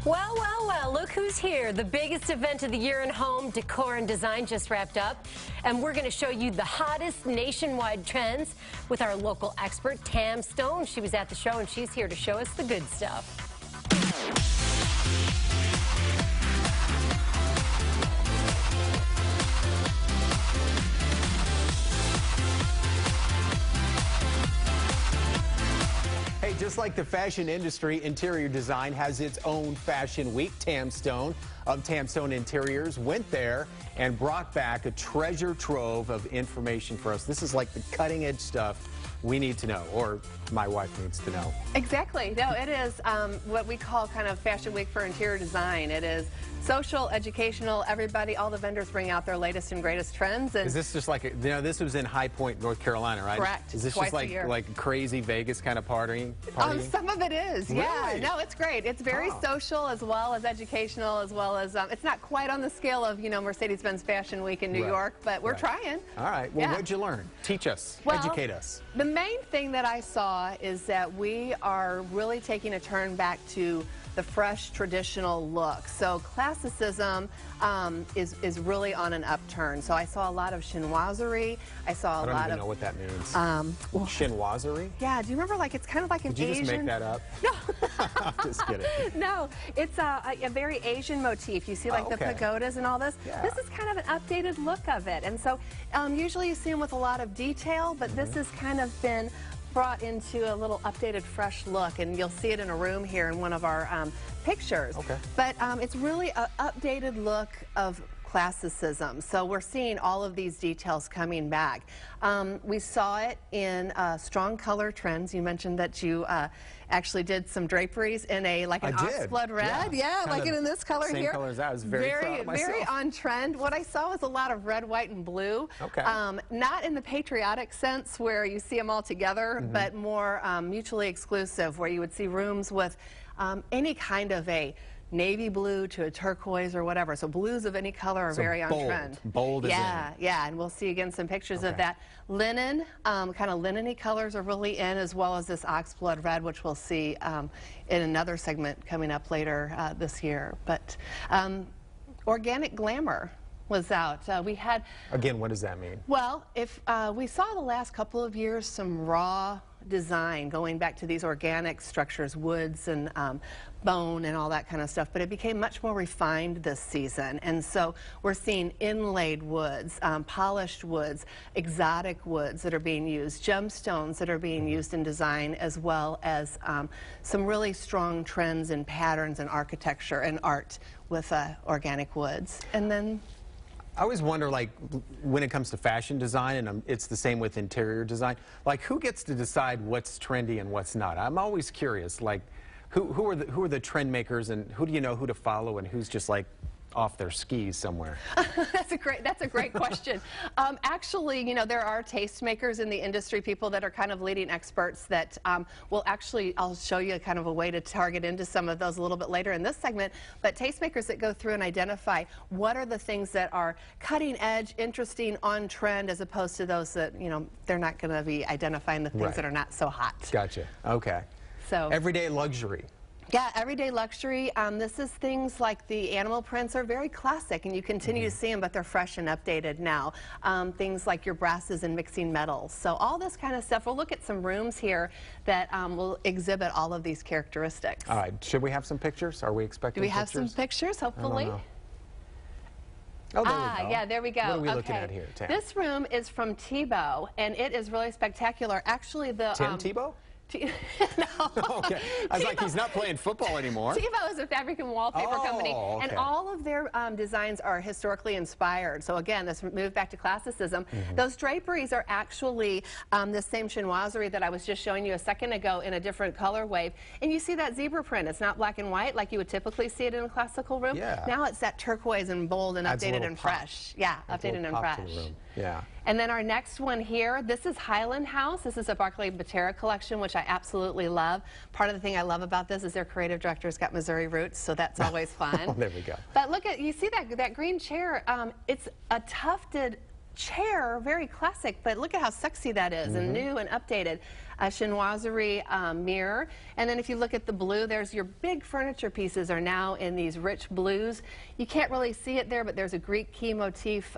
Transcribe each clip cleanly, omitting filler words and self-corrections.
Well, well, well, look who's here. The biggest event of the year in home decor and design just wrapped up. And we're going to show you the hottest nationwide trends with our local expert, TAM Stone. She was at the show and she's here to show us the good stuff. Hey, just like the fashion industry, interior design has its own fashion week. TAM Stone of TAM Stone Interiors went there and brought back a treasure trove of information for us. This is like the cutting edge stuff we need to know, or my wife needs to know. Exactly. No, it is what we call kind of fashion week for interior design. It is social, educational, everybody, all the vendors bring out their latest and greatest trends. And is this just like, this was in High Point, North Carolina, right? Correct. Is this Twice just like crazy Vegas kind of partying? Some of it is, yeah. Really? No, it's great. It's very social as well as educational, as well as, it's not quite on the scale of, Mercedes-Benz Fashion Week in New York, but we're trying. All right. Well, what'd you learn? Teach us. Educate us. The main thing that I saw is that we are really taking a turn back to the fresh, traditional look. So classicism is really on an upturn. So I saw a lot of chinoiserie. I saw a lot of... I don't even know what that means. Chinoiserie? Yeah, do you remember, like, it's kind of like an Asian... Did you just make that up? No. Just kidding. No, it's a very Asian motif. You see, like, the pagodas and all this. Yeah. This is kind of an updated look of it. And so usually you see them with a lot of detail, but this has kind of been brought into a little updated, fresh look, and you'll see it in a room here in one of our pictures. Okay. But it's really an updated look of classicism. So we're seeing all of these details coming back. We saw it in strong color trends. You mentioned that you actually did some draperies in an oxblood red. Yeah, like in this color here. Same color as that. I was very proud of myself. Very on trend. What I saw was a lot of red, white, and blue. Okay. Not in the patriotic sense where you see them all together, but more mutually exclusive, where you would see rooms with any kind of a navy blue to a turquoise or whatever. So blues of any color are very on trend. Bold as in. Yeah, and we'll see again some pictures of that. Linen, kind of linen-y colors are really in, as well as this oxblood red, which we'll see in another segment coming up later this year. But organic glamour was out. We had... Again, what does that mean? Well, if we saw the last couple of years some raw design going back to these organic structures, woods and bone and all that kind of stuff, but it became much more refined this season. And so we're seeing inlaid woods, polished woods, exotic woods that are being used, gemstones that are being used in design, as well as some really strong trends in patterns and architecture and art with organic woods. And then I always wonder, like, when it comes to fashion design, and it's the same with interior design, like, who gets to decide what's trendy and what's not? I'm always curious, like, who are the trend makers, and who do you know who to follow, and who's just like off their skis somewhere? That's a great question. Actually, there are tastemakers in the industry, people that are kind of leading experts that will actually, I'll show you kind of a way to target into some of those a little bit later in this segment, but tastemakers that go through and identify what are the things that are cutting edge, interesting, on trend, as opposed to those that, they're not going to be identifying the things that are not so hot. Gotcha. Okay. So everyday luxury. Yeah, everyday luxury. This is things like the animal prints are very classic, and you continue to see them, but they're fresh and updated now. Things like your brasses and mixing metals. So all this kind of stuff. We'll look at some rooms here that will exhibit all of these characteristics. All right. Should we have some pictures? Are we expecting pictures? Do we have some pictures, hopefully? Oh, there we go. Yeah, there we go. What are we looking at here, Tam? This room is from Tebow, and it is really spectacular. Actually, the... Tim Tebow? No. Okay. I was like, he's not playing football anymore. Tebow is a fabric and wallpaper company, and all of their designs are historically inspired. So again, this move back to classicism. Those draperies are actually the same chinoiserie that I was just showing you a second ago in a different color wave. And you see that zebra print. It's not black and white like you would typically see it in a classical room. Yeah. Now it's that turquoise and bold and updated and fresh. Yeah, updated and fresh. Yeah. And then our next one here, this is Highland House. This is a Barclay Botera collection, which I absolutely love. Part of the thing I love about this is their creative director's got Missouri roots, so that's always fun. There we go. But look at, you see that green chair, it's a tufted chair, very classic, but look at how sexy that is and new and updated. a chinoiserie mirror. And then if you look at the blue, there's your big furniture pieces are now in these rich blues. You can't really see it there, but there's a Greek key motif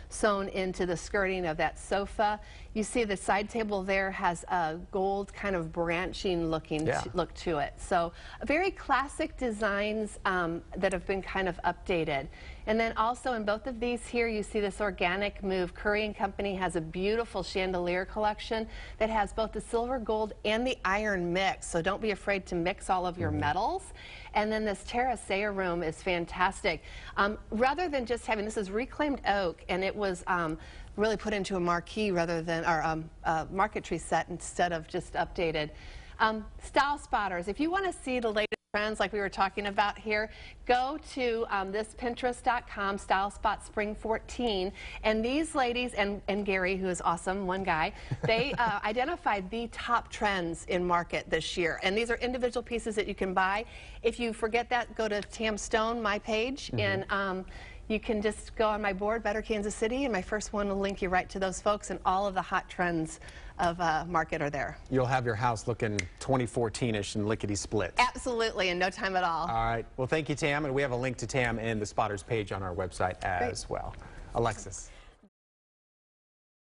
sewn into the skirting of that sofa. You see the side table there has a gold kind of branching looking look to it. So very classic designs that have been kind of updated. And then also in both of these here, you see this organic move. Curry & Company has a beautiful chandelier collection that has both the silver, gold, and the iron mix. So don't be afraid to mix all of your metals. And then this terracea room is fantastic. Rather than just having, this is reclaimed oak, and it was really put into a marquee rather than, or marquetry set instead of just updated. Style spotters, if you want to see the latest trends like we were talking about here, go to this Pinterest.com, Style Spot Spring 14, and these ladies and Gary, who is awesome, one guy, they identified the top trends in market this year, and these are individual pieces that you can buy. If you forget that, go to TAM Stone, my page, and you can just go on my board, Better Kansas City, and my first one will link you right to those folks, and all of the hot trends of market are there. You'll have your house looking 2014-ish and lickety-split. Absolutely, in no time at all. All right. Well, thank you, Tam, and we have a link to Tam and the Spotters page on our website as well. Alexis.